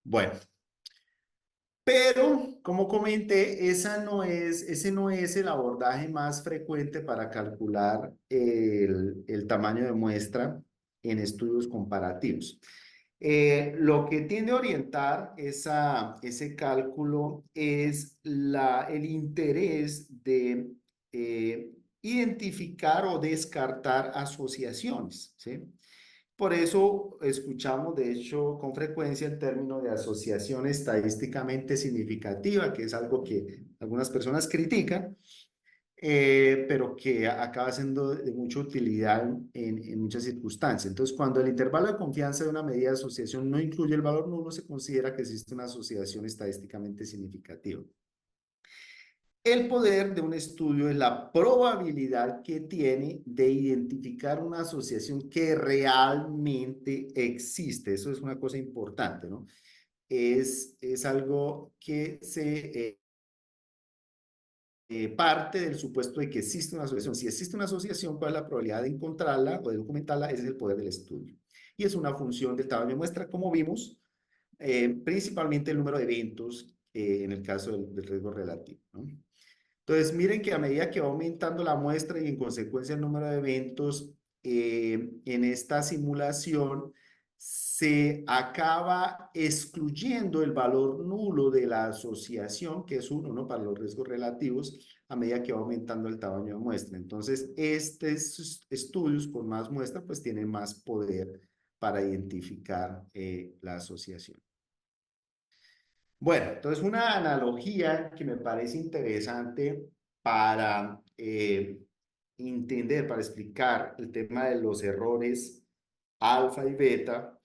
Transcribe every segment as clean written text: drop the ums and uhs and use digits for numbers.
Bueno, pero como comenté, ese no es el abordaje más frecuente para calcular el tamaño de muestra en estudios comparativos. Lo que tiende a orientar ese cálculo es el interés de identificar o descartar asociaciones, ¿sí? Por eso escuchamos, de hecho, con frecuencia el término de asociación estadísticamente significativa, que es algo que algunas personas critican, pero que acaba siendo de mucha utilidad en muchas circunstancias. Entonces, cuando el intervalo de confianza de una medida de asociación no incluye el valor nulo, se considera que existe una asociación estadísticamente significativa. El poder de un estudio es la probabilidad que tiene de identificar una asociación que realmente existe. Eso es una cosa importante, ¿no? Es algo que parte del supuesto de que existe una asociación. Si existe una asociación, ¿cuál es la probabilidad de encontrarla o de documentarla? Ese es el poder del estudio. Y es una función del tamaño de muestra, como vimos, principalmente el número de eventos en el caso del riesgo relativo, ¿no? Entonces, miren que a medida que va aumentando la muestra y en consecuencia el número de eventos en esta simulación, se acaba excluyendo el valor nulo de la asociación, que es uno, ¿no? Para los riesgos relativos, a medida que va aumentando el tamaño de muestra. Entonces, estos estudios con más muestra, pues tienen más poder para identificar la asociación. Bueno, entonces una analogía que me parece interesante para entender, para explicar el tema de los errores alfa y beta,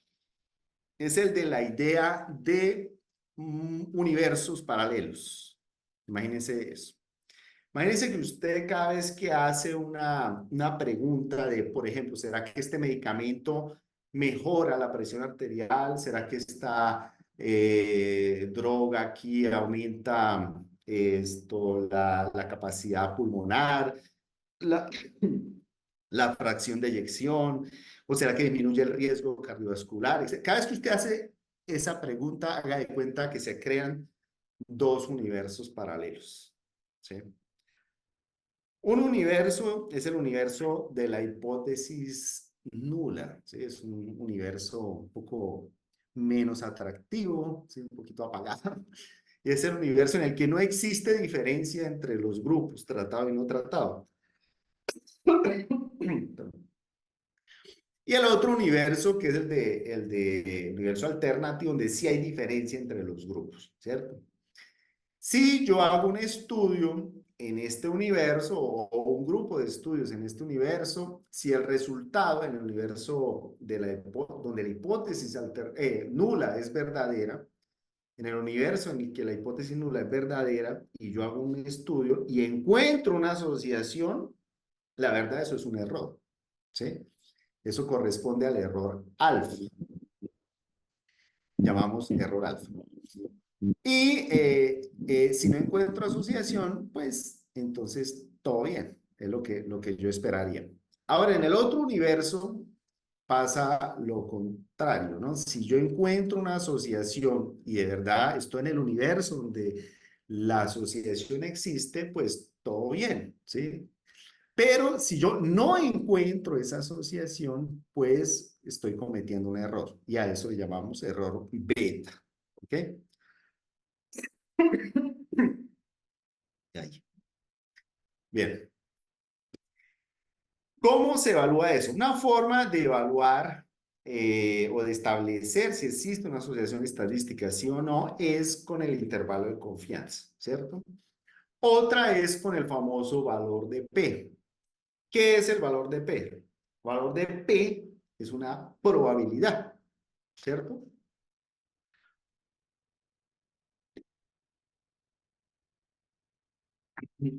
es el de la idea de universos paralelos. Imagínense eso. Imagínense que usted cada vez que hace una pregunta de, por ejemplo, ¿será que este medicamento mejora la presión arterial? ¿Será que esta droga aquí aumenta la capacidad pulmonar, la, la fracción de eyección? ¿O será que disminuye el riesgo cardiovascular? Cada vez que usted hace esa pregunta, haga de cuenta que se crean dos universos paralelos, ¿sí? Un universo es el universo de la hipótesis nula, ¿sí? Es un universo un poco menos atractivo, ¿sí? Un poquito apagado. Y es el universo en el que no existe diferencia entre los grupos, tratado y no tratado. Y el otro universo, que es el de universo alternativo, donde sí hay diferencia entre los grupos, ¿cierto? Si yo hago un estudio en este universo o un grupo de estudios en este universo, si el resultado en el universo donde la hipótesis nula es verdadera, en el universo en el que la hipótesis nula es verdadera y yo hago un estudio y encuentro una asociación, la verdad eso es un error, ¿sí? Eso corresponde al error alfa, llamamos error alfa. Y si no encuentro asociación, pues entonces todo bien, es lo que yo esperaría. Ahora, en el otro universo pasa lo contrario, ¿no? Si yo encuentro una asociación y de verdad estoy en el universo donde la asociación existe, pues todo bien, ¿sí? Pero si yo no encuentro esa asociación, pues estoy cometiendo un error y a eso le llamamos error beta, ¿ok? Ahí. Bien. ¿Cómo se evalúa eso? Una forma de evaluar o de establecer si existe una asociación estadística, sí o no, es con el intervalo de confianza, ¿cierto? Otra es con el famoso valor de P. ¿Qué es el valor de P? El valor de P es una probabilidad, ¿cierto?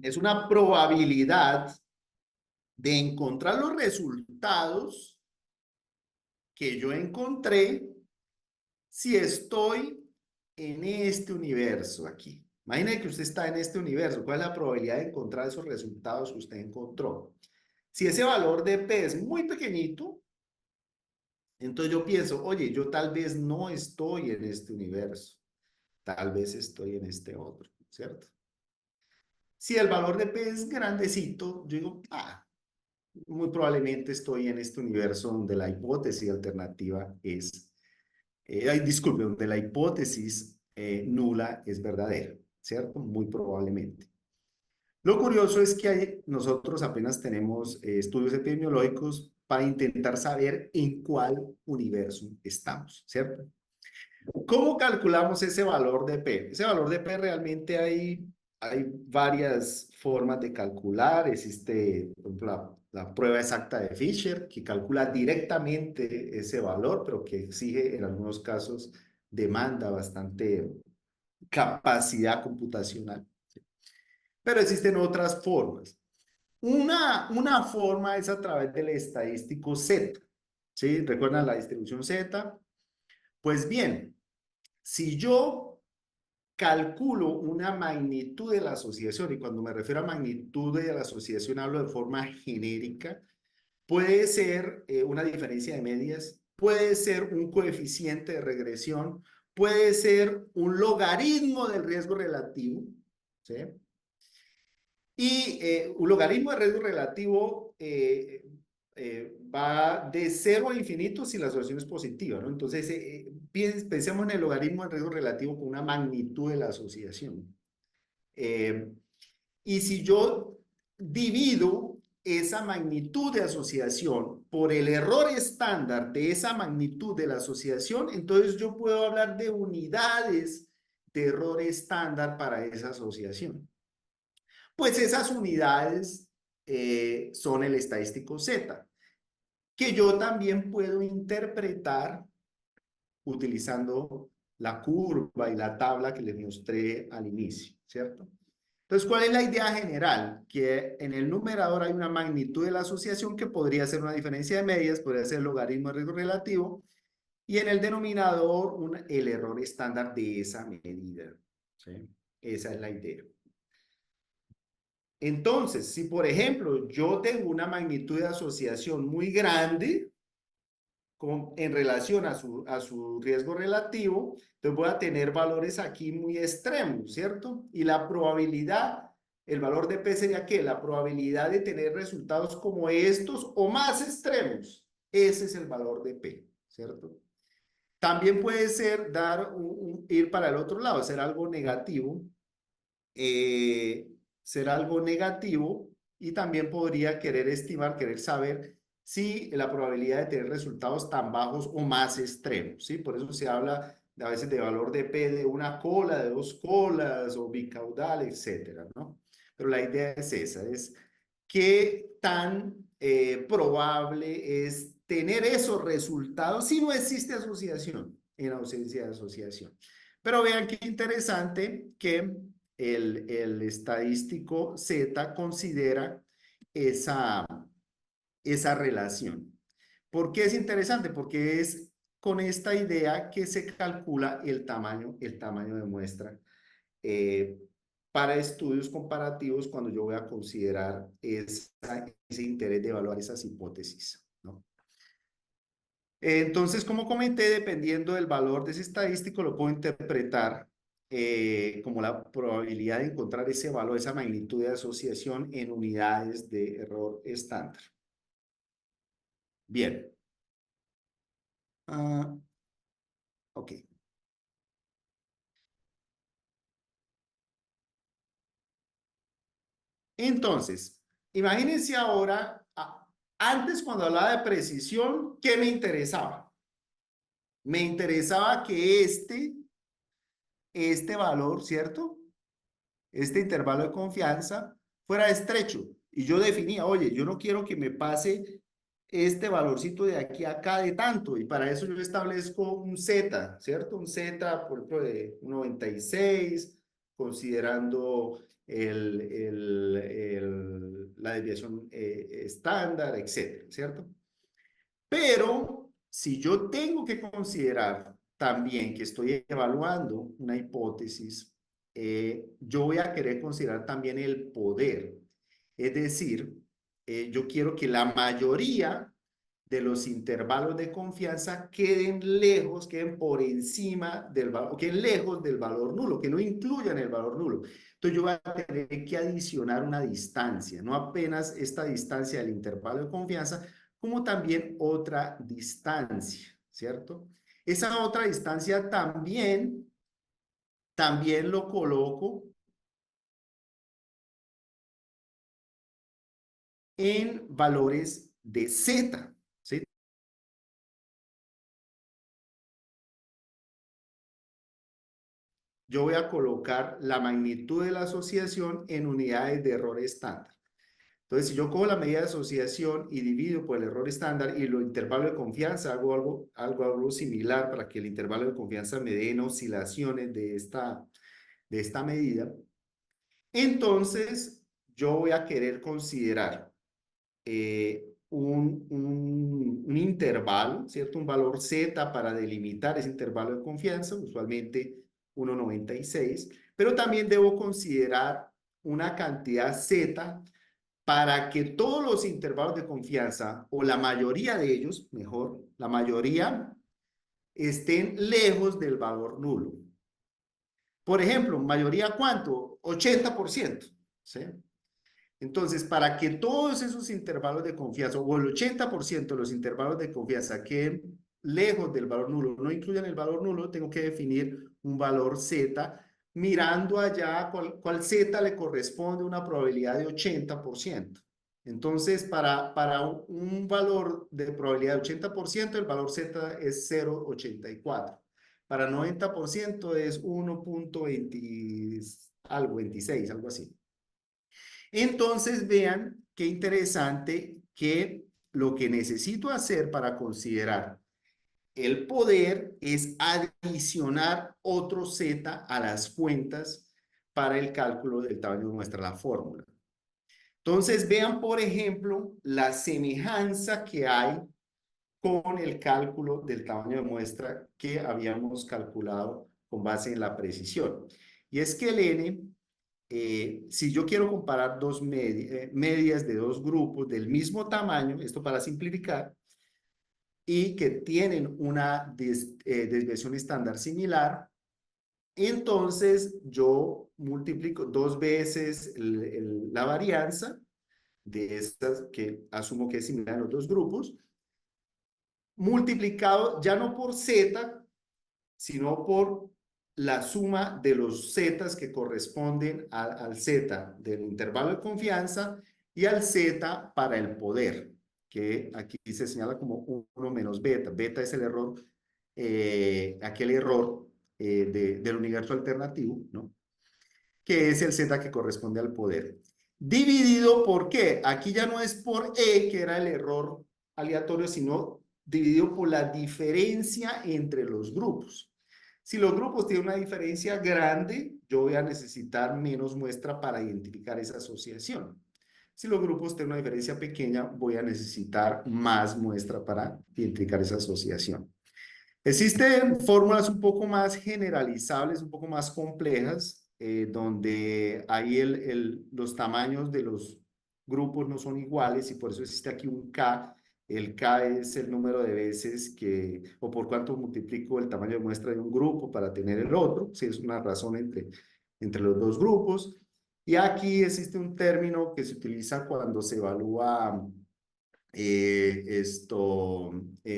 Es una probabilidad de encontrar los resultados que yo encontré si estoy en este universo aquí. Imagine que usted está en este universo. ¿Cuál es la probabilidad de encontrar esos resultados que usted encontró? Si ese valor de P es muy pequeñito, Entonces yo pienso, oye, yo tal vez no estoy en este universo, tal vez estoy en este otro, ¿cierto? Si el valor de P es grandecito, yo digo, muy probablemente estoy en este universo donde la hipótesis alternativa es, disculpe, donde la hipótesis nula es verdadera, ¿cierto? Muy probablemente. Lo curioso es que nosotros apenas tenemos estudios epidemiológicos para intentar saber en cuál universo estamos, ¿cierto? ¿Cómo calculamos ese valor de P? Ese valor de P realmente hay varias formas de calcular. Existe, por ejemplo, la prueba exacta de Fisher, que calcula directamente ese valor, pero que exige en algunos casos demanda bastante capacidad computacional. Pero existen otras formas. Una forma es a través del estadístico Z. ¿Sí? ¿Recuerdan la distribución Z? Pues bien, si yo calculo una magnitud de la asociación, y cuando me refiero a magnitud de la asociación hablo de forma genérica, puede ser una diferencia de medias, puede ser un coeficiente de regresión, puede ser un logaritmo del riesgo relativo, ¿sí? Y un logaritmo de riesgo relativo va de 0 a infinito si la asociación es positiva, ¿no? Entonces, pensemos en el logaritmo de riesgo relativo con una magnitud de la asociación. Y si yo divido esa magnitud de asociación por el error estándar de esa magnitud de la asociación, entonces yo puedo hablar de unidades de error estándar para esa asociación. Pues esas unidades son el estadístico Z, que yo también puedo interpretar utilizando la curva y la tabla que les mostré al inicio, ¿cierto? Entonces, ¿cuál es la idea general? Que en el numerador hay una magnitud de la asociación que podría ser una diferencia de medias, podría ser el logaritmo de riesgo relativo, y en el denominador el error estándar de esa medida, ¿sí? Esa es la idea. Entonces, si por ejemplo yo tengo una magnitud de asociación muy grande en relación a su riesgo relativo, entonces voy a tener valores aquí muy extremos, ¿cierto? Y la probabilidad, el valor de P sería ¿qué? La probabilidad de tener resultados como estos o más extremos. Ese es el valor de P, ¿cierto? También puede ser ir para el otro lado, ser algo negativo, eh, ser algo negativo, y también podría querer estimar, querer saber si la probabilidad de tener resultados tan bajos o más extremos, ¿sí? Por eso se habla a veces de valor de P de una cola, de dos colas o bicaudal, etcétera, ¿no? Pero la idea es esa, es qué tan probable es tener esos resultados si no existe asociación, en ausencia de asociación. Pero vean qué interesante que el estadístico Z considera esa, esa relación. ¿Por qué es interesante? Porque es con esta idea que se calcula el tamaño de muestra eh, para estudios comparativos cuando yo voy a considerar ese interés de evaluar esas hipótesis, ¿no? Entonces, como comenté, dependiendo del valor de ese estadístico, lo puedo interpretar como la probabilidad de encontrar ese valor, esa magnitud de asociación en unidades de error estándar. Bien. Ok. Entonces, imagínense ahora, antes cuando hablaba de precisión, ¿qué me interesaba? Me interesaba que este valor, ¿cierto? Este intervalo de confianza fuera estrecho. Y yo definía, oye, yo no quiero que me pase este valorcito de aquí a acá de tanto. Y para eso yo establezco un Z, ¿cierto? Un Z, por ejemplo, de 96, considerando la desviación estándar, etcétera, ¿cierto? Pero si yo tengo que considerar también que estoy evaluando una hipótesis, yo voy a querer considerar también el poder. Es decir, yo quiero que la mayoría de los intervalos de confianza queden lejos, queden por encima del valor, queden lejos del valor nulo, que no incluyan el valor nulo. Entonces yo voy a tener que adicionar una distancia, no apenas esta distancia del intervalo de confianza, como también otra distancia, ¿cierto? Esa otra distancia también lo coloco en valores de Z, ¿sí? Yo voy a colocar la magnitud de la asociación en unidades de error estándar. Entonces, si yo cojo la medida de asociación y divido por el error estándar y lo intervalo de confianza, hago algo similar para que el intervalo de confianza me dé en oscilaciones de esta medida. Entonces, yo voy a querer considerar un intervalo, ¿cierto? Un valor Z para delimitar ese intervalo de confianza, usualmente 1,96, pero también debo considerar una cantidad Z para que todos los intervalos de confianza, o la mayoría de ellos, mejor, la mayoría, estén lejos del valor nulo. Por ejemplo, mayoría ¿cuánto? 80%, ¿sí? Entonces, para que todos esos intervalos de confianza, o el 80% de los intervalos de confianza queden lejos del valor nulo, no incluyan el valor nulo, tengo que definir un valor Z, mirando allá cuál Z le corresponde a una probabilidad de 80%. Entonces, para un valor de probabilidad de 80%, el valor Z es 0,84. Para 90% es 1,20 algo, 26, algo así. Entonces, vean qué interesante que lo que necesito hacer para considerar el poder es adicionar otro Z a las cuentas para el cálculo del tamaño de muestra, la fórmula. Entonces, vean, por ejemplo, la semejanza que hay con el cálculo del tamaño de muestra que habíamos calculado con base en la precisión. Y es que el N, si yo quiero comparar dos medias de dos grupos del mismo tamaño, esto para simplificar, y que tienen una desviación estándar similar, entonces yo multiplico dos veces la varianza de estas que asumo que es similar en los dos grupos, multiplicado ya no por Z, sino por la suma de los zetas que corresponden al Z del intervalo de confianza y al Z para el poder, que aquí se señala como 1 menos beta. Beta es el error, aquel error del universo alternativo, ¿no? Que es el Z que corresponde al poder. Dividido por qué? Aquí ya no es por E, que era el error aleatorio, sino dividido por la diferencia entre los grupos. Si los grupos tienen una diferencia grande, yo voy a necesitar menos muestra para identificar esa asociación. Si los grupos tienen una diferencia pequeña, voy a necesitar más muestra para identificar esa asociación. Existen fórmulas un poco más generalizables, un poco más complejas, donde ahí los tamaños de los grupos no son iguales y por eso existe aquí un K. El K es el número de veces o por cuánto multiplico el tamaño de muestra de un grupo para tener el otro, si es una razón entre los dos grupos. Y aquí existe un término que se utiliza cuando se evalúa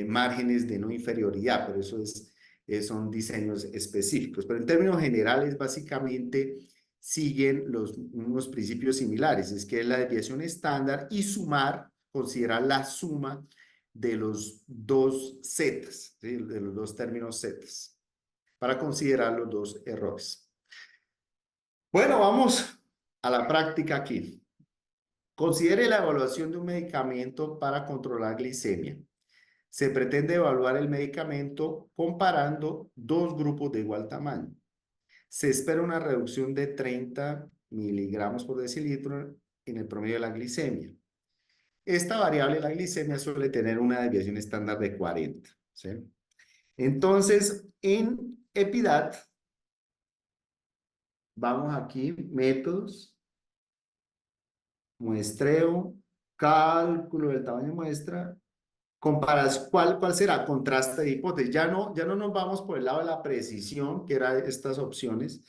márgenes de no inferioridad, pero eso son diseños específicos. Pero en términos generales, básicamente siguen unos principios similares, es que es la desviación estándar y sumar, considerar la suma de los dos zetas, ¿sí? De los dos términos zetas, para considerar los dos errores. Bueno, vamos a la práctica aquí. Considere la evaluación de un medicamento para controlar glicemia. Se pretende evaluar el medicamento comparando dos grupos de igual tamaño. Se espera una reducción de 30 miligramos por decilitro en el promedio de la glicemia. Esta variable, la glicemia, suele tener una desviación estándar de 40. ¿Sí? Entonces, en EPIDAT, vamos aquí, métodos, muestreo, cálculo del tamaño de muestra ¿Cuál será? Contraste de hipótesis. Ya no nos vamos por el lado de la precisión, que eran estas opciones,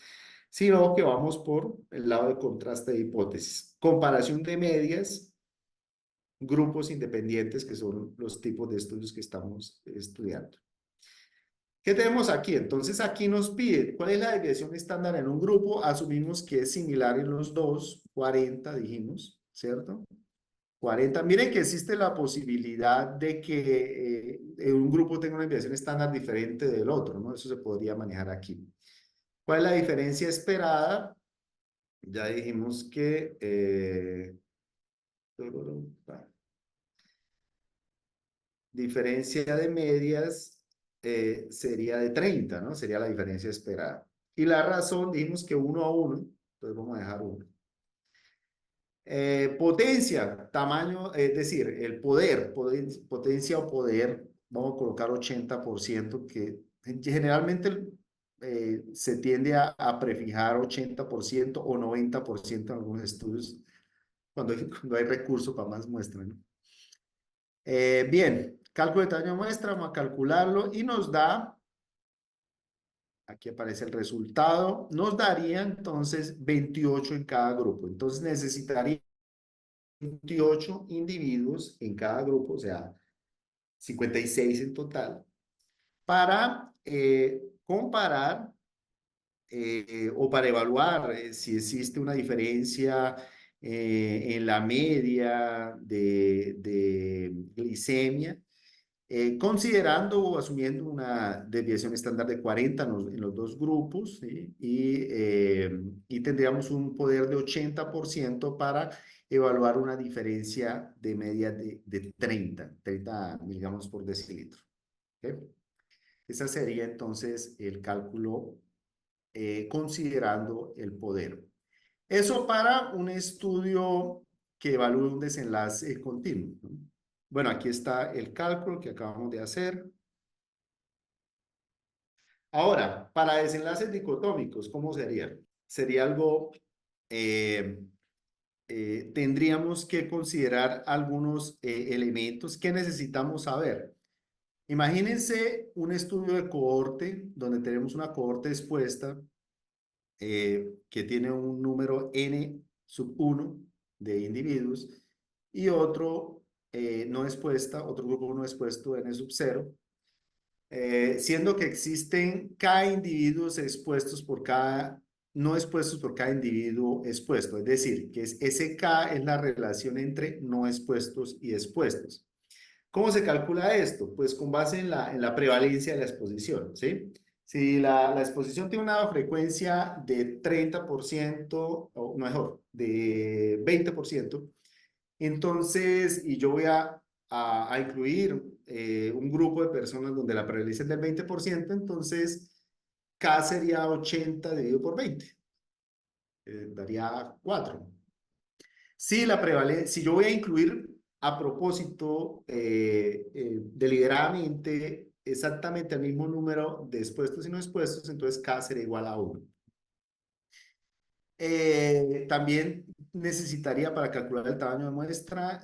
sino que vamos por el lado de contraste de hipótesis. Comparación de medias, grupos independientes, que son los tipos de estudios que estamos estudiando. ¿Qué tenemos aquí? Entonces aquí nos pide cuál es la desviación estándar en un grupo. Asumimos que es similar en los dos, 40 dijimos, ¿cierto? 40. Miren que existe la posibilidad de que un grupo tenga una desviación estándar diferente del otro, ¿no? Eso se podría manejar aquí. ¿Cuál es la diferencia esperada? Ya dijimos que diferencia de medias sería de 30, ¿no? Sería la diferencia esperada. Y la razón, dijimos que 1 a 1, entonces vamos a dejar 1. Potencia, tamaño, es decir, el poder, potencia o poder, vamos a colocar 80%, que generalmente se tiende a prefijar 80% o 90% en algunos estudios cuando hay recursos para más muestras, ¿no? Bien, cálculo de tamaño de muestra, vamos a calcularlo y nos da, aquí aparece el resultado, nos daría entonces 28 en cada grupo. Entonces necesitaría 28 individuos en cada grupo, o sea, 56 en total, para comparar o para evaluar si existe una diferencia en la media de glicemia, considerando o asumiendo una desviación estándar de 40 en los dos grupos, ¿sí? Y tendríamos un poder de 80% para evaluar una diferencia de media de 30 miligramos por decilitro. ¿Okay? Ese sería entonces el cálculo considerando el poder. Eso para un estudio que evalúe un desenlace continuo, ¿no? Bueno, aquí está el cálculo que acabamos de hacer. Ahora, para desenlaces dicotómicos, ¿cómo sería? Sería algo, tendríamos que considerar algunos elementos que necesitamos saber. Imagínense un estudio de cohorte donde tenemos una cohorte expuesta que tiene un número n sub 1 de individuos y otro no expuesta, otro grupo no expuesto n sub 0, siendo que existen K individuos expuestos por cada, no expuestos por cada individuo expuesto, es decir, que ese K es la relación entre no expuestos y expuestos. ¿Cómo se calcula esto? Pues con base en la prevalencia de la exposición, ¿sí? Si la exposición tiene una frecuencia de 30%, o mejor, de 20%, entonces, y yo voy a incluir un grupo de personas donde la prevalencia es del 20%, entonces K sería 80 dividido por 20, daría 4. Si yo voy a incluir a propósito, deliberadamente, exactamente el mismo número de expuestos y no expuestos, entonces K será igual a 1. También necesitaría para calcular el tamaño de muestra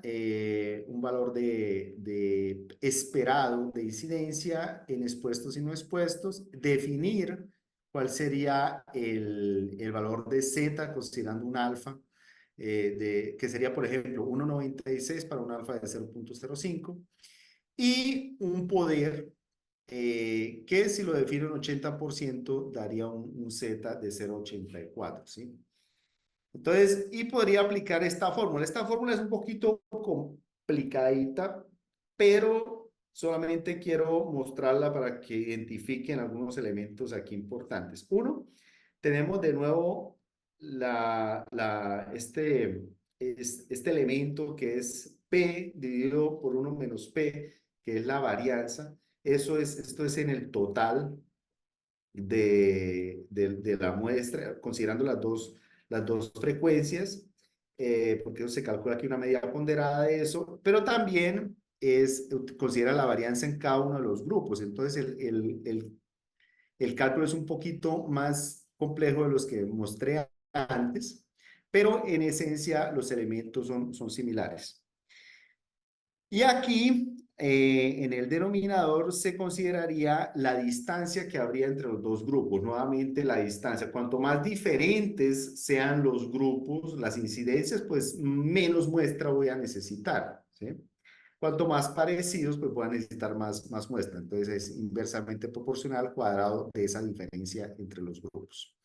un valor de esperado de incidencia en expuestos y no expuestos, definir cuál sería el valor de Z considerando un alfa, que sería, por ejemplo, 1,96 para un alfa de 0,05 y un poder que si lo define en 80% daría un Z de 0,84, ¿sí? Entonces, y podría aplicar esta fórmula. Esta fórmula es un poquito complicadita, pero solamente quiero mostrarla para que identifiquen algunos elementos aquí importantes. Uno, tenemos de nuevo este elemento que es P dividido por 1 menos P, que es la varianza. Esto es en el total de la muestra, considerando las dos frecuencias, porque eso se calcula aquí una medida ponderada de eso, pero también considera la varianza en cada uno de los grupos. Entonces, el cálculo es un poquito más complejo de los que mostré antes, pero en esencia los elementos son similares. Y aquí en el denominador se consideraría la distancia que habría entre los dos grupos. Nuevamente la distancia. Cuanto más diferentes sean los grupos, las incidencias, pues menos muestra voy a necesitar, ¿sí? Cuanto más parecidos, pues voy a necesitar más muestra. Entonces es inversamente proporcional al cuadrado de esa diferencia entre los grupos.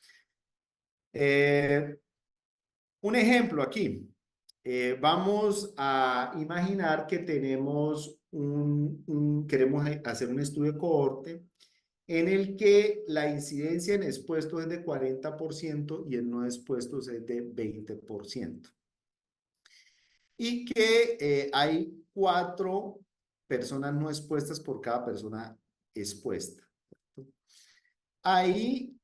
Un ejemplo aquí. Vamos a imaginar que tenemos queremos hacer un estudio de cohorte en el que la incidencia en expuestos es de 40% y en no expuestos es de 20%. Y que hay 4 personas no expuestas por cada persona expuesta. Ahí,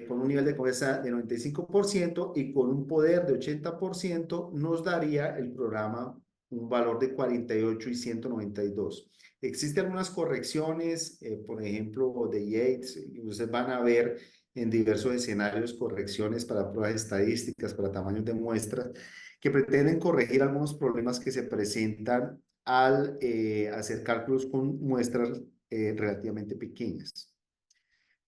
con un nivel de confianza de 95% y con un poder de 80%, nos daría el programa un valor de 48 y 192. Existen algunas correcciones, por ejemplo, de Yates. Ustedes van a ver en diversos escenarios correcciones para pruebas estadísticas, para tamaños de muestras, que pretenden corregir algunos problemas que se presentan al hacer cálculos con muestras relativamente pequeñas.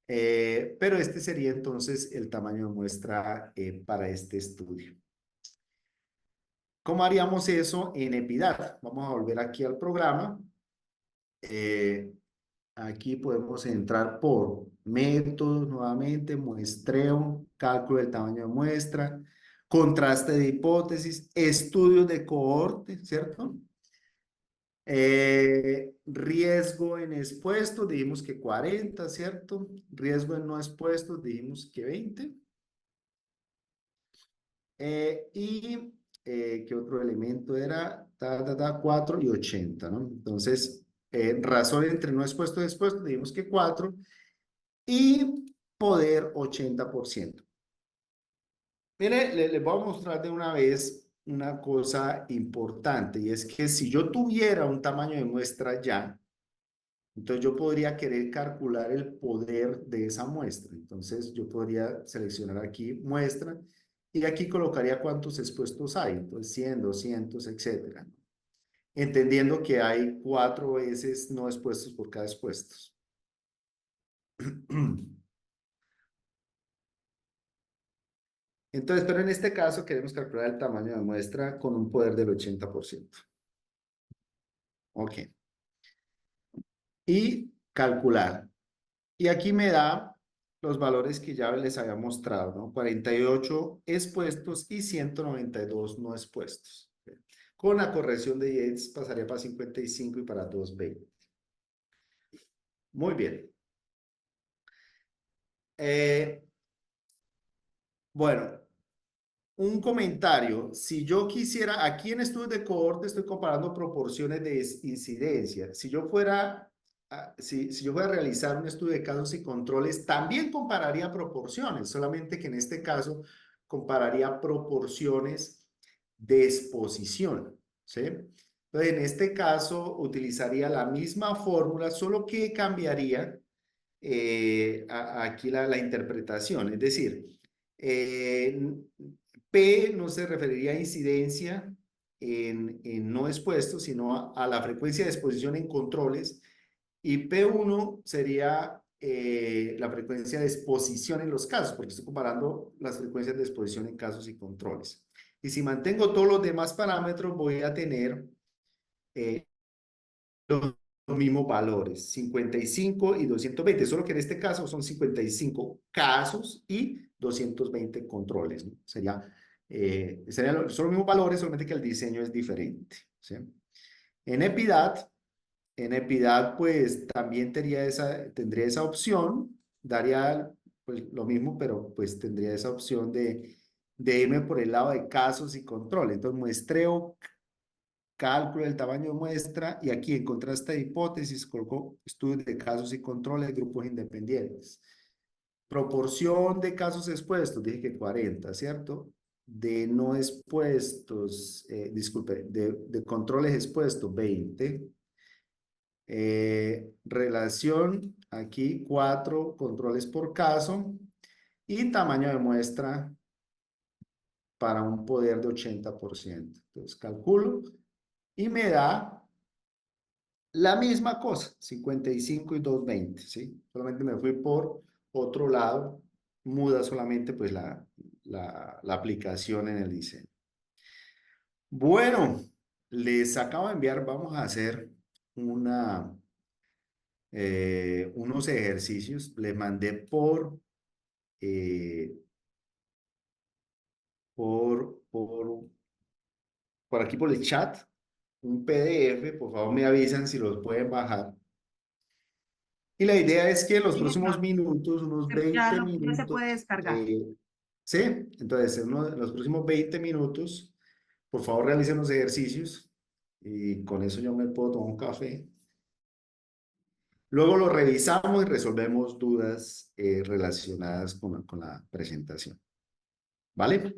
Pero este sería entonces el tamaño de muestra para este estudio. ¿Cómo haríamos eso en EPIDAT? Vamos a volver aquí al programa. Aquí podemos entrar por métodos nuevamente, muestreo, cálculo del tamaño de muestra, contraste de hipótesis, estudios de cohorte, ¿cierto? Riesgo en expuestos, dijimos que 40, ¿cierto? Riesgo en no expuestos, dijimos que 20. ¿Qué otro elemento era? 4 y 80, ¿no? Entonces, razón entre no expuestos y expuestos, dijimos que 4. Y poder 80%. Mire, les voy a mostrar de una vez una cosa importante, y es que si yo tuviera un tamaño de muestra ya, entonces yo podría querer calcular el poder de esa muestra. Entonces yo podría seleccionar aquí muestra y aquí colocaría cuántos expuestos hay. Entonces 100, 200, etcétera. Entendiendo que hay 4 veces no expuestos por cada expuestos. Entonces, pero en este caso queremos calcular el tamaño de muestra con un poder del 80%. Ok. Y calcular. Y aquí me da los valores que ya les había mostrado, ¿no? 48 expuestos y 192 no expuestos. Con la corrección de Yates pasaría para 55 y para 220. Muy bien. Bueno, un comentario. Si yo quisiera, aquí en estudios de cohorte estoy comparando proporciones de incidencia. Si yo fuera si yo fuera a realizar un estudio de casos y controles, también compararía proporciones, solamente que en este caso compararía proporciones de exposición, ¿sí? Entonces, en este caso utilizaría la misma fórmula, solo que cambiaría aquí la interpretación. Es decir, P no se referiría a incidencia en no expuestos, sino a la frecuencia de exposición en controles, y P1 sería la frecuencia de exposición en los casos, porque estoy comparando las frecuencias de exposición en casos y controles. Y si mantengo todos los demás parámetros, voy a tener los mismos valores, 55 y 220, solo que en este caso son 55 casos y 220 controles, ¿no? Serían son los mismos valores, solamente que el diseño es diferente, ¿sí? En EPIDAT, pues también tendría esa opción, daría pues lo mismo, pero pues tendría esa opción de irme por el lado de casos y controles. Entonces muestreo, cálculo del tamaño de muestra, y aquí en contraste de hipótesis coloco estudios de casos y controles de grupos independientes. Proporción de casos expuestos, dije que 40, ¿cierto? De no expuestos, disculpe, de controles expuestos, 20. Relación, aquí 4 controles por caso, y tamaño de muestra para un poder de 80%. Entonces calculo y me da La misma cosa, 55 y 220, ¿sí? Solamente me fui por otro lado, muda solamente pues la aplicación en el diseño. Bueno, les acabo de enviar, vamos a hacer unos ejercicios. Les mandé eh, por, por, por aquí por el chat un PDF. Por favor, me avisan si los pueden bajar. Y la idea es que en los Sí, próximos señor. minutos, unos Ya, 20 ya se minutos, puede descargar. eh, ¿sí? Entonces, en los próximos 20 minutos, por favor, realicen los ejercicios y con eso yo me puedo tomar un café. Luego lo revisamos y resolvemos dudas relacionadas con la presentación. ¿Vale?